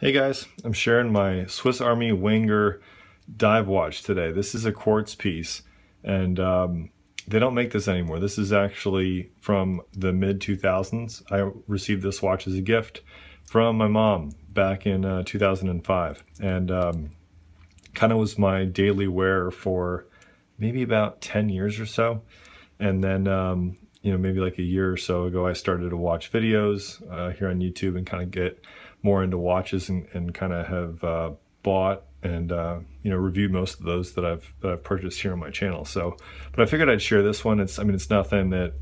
Hey guys, I'm sharing my Swiss Army Wenger dive watch today. This is a quartz piece, and they don't make this anymore. This is actually from the mid 2000s. I received this watch as a gift from my mom back in 2005, and kind of was my daily wear for maybe about 10 years or so. And then maybe like a year or so ago, I started to watch videos here on YouTube and kind of get more into watches and kind of have bought and reviewed most of those that I've purchased here on my channel. So, but I figured I'd share this one. It's nothing that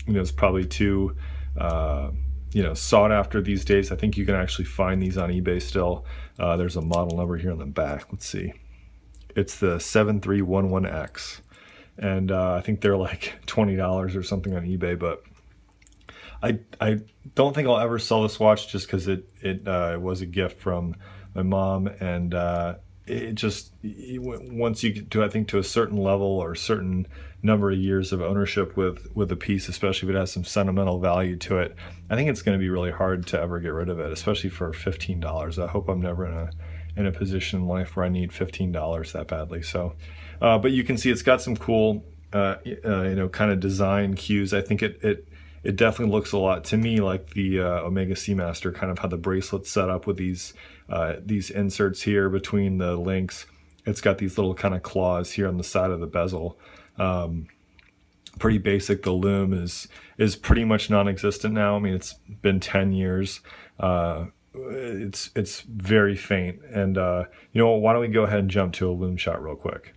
is probably too sought after these days. I think you can actually find these on eBay still. There's a model number here on the back. Let's see. It's the 7311X. And I think they're like $20 or something on eBay, but I don't think I'll ever sell this watch just because it was a gift from my mom, and once you get to, I think, to a certain level or a certain number of years of ownership with a piece, especially if it has some sentimental value to it, I think it's going to be really hard to ever get rid of it, especially for $15. I hope I'm never in a position in life where I need $15 that badly. So, but you can see it's got some cool, kind of design cues. I think it definitely looks a lot to me like the Omega Seamaster, kind of how the bracelet's set up with these inserts here between the links. It's got these little kind of claws here on the side of the bezel. Pretty basic. The lume is pretty much non-existent now. I mean, it's been 10 years. It's very faint. And why don't we go ahead and jump to a lume shot real quick.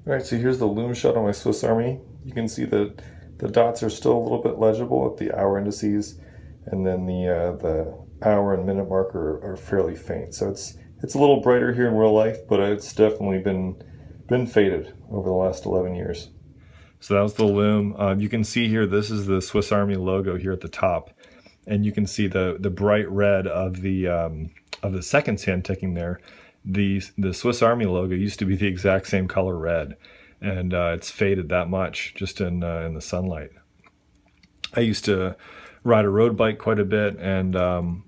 All right, so here's the lume shot on my Swiss Army. You can see that the dots are still a little bit legible at the hour indices, and then the hour and minute marker are fairly faint. So it's a little brighter here in real life, but it's definitely been faded over the last 11 years. So that was the lume. You can see here, this is the Swiss Army logo here at the top, and you can see the bright red of the seconds hand ticking there. The Swiss Army logo used to be the exact same color red, and it's faded that much just in the sunlight. I used to ride a road bike quite a bit, and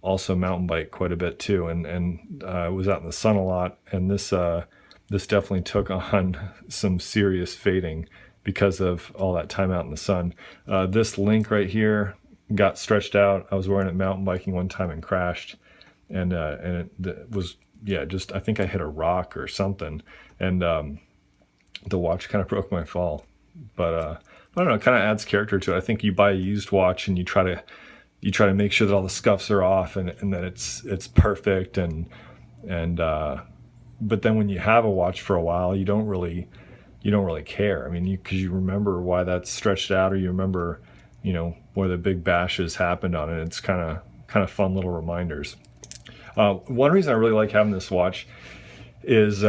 also mountain bike quite a bit too, and I was out in the sun a lot, and this definitely took on some serious fading because of all that time out in the sun. This link right here got stretched out. I was wearing it mountain biking one time and crashed, and it was, I think I hit a rock or something, and the watch kind of broke my fall. But I don't know, it kind of adds character to it. I think you buy a used watch and you try to make sure that all the scuffs are off and that it's perfect, and but then when you have a watch for a while, you don't really care. I mean, because you remember why that's stretched out, or you remember where the big bashes happened on it. It's kind of fun little reminders. One reason I really like having this watch is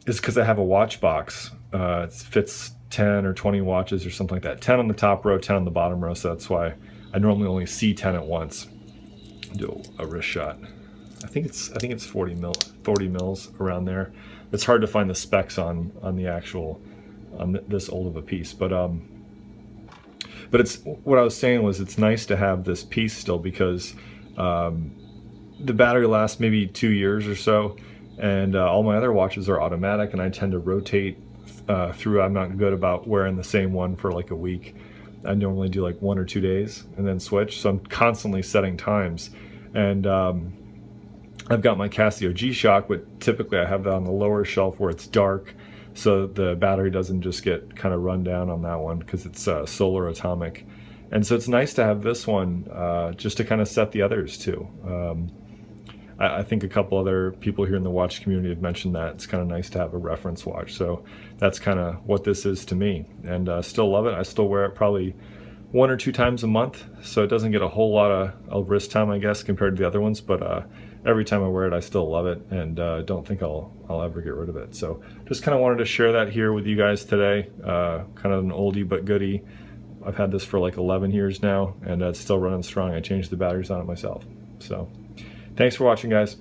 because I have a watch box. It fits 10 or 20 watches or something like that. 10 on the top row, 10 on the bottom row. So that's why I normally only see 10 at once. Do a wrist shot. I think it's 40 mils around there. It's hard to find the specs on the actual this old of a piece, but it's, what I was saying was, it's nice to have this piece still because the battery lasts maybe 2 years or so, and all my other watches are automatic, and I tend to rotate through. I'm not good about wearing the same one for like a week. I normally do like 1 or 2 days and then switch, so I'm constantly setting times. And I've got my Casio G-Shock, but typically I have that on the lower shelf where it's dark, so the battery doesn't just get kind of run down on that one, because it's solar atomic. And so it's nice to have this one just to kind of set the others too. I think a couple other people here in the watch community have mentioned that it's kind of nice to have a reference watch. So that's kind of what this is to me, and still love it. I still wear it probably 1 or 2 times a month, so it doesn't get a whole lot of wrist time, I guess, compared to the other ones, but every time I wear it, I still love it, and don't think I'll ever get rid of it. So just kind of wanted to share that here with you guys today. Kind of an oldie but goodie. I've had this for like 11 years now, and it's still running strong. I changed the batteries on it myself. So thanks for watching, guys.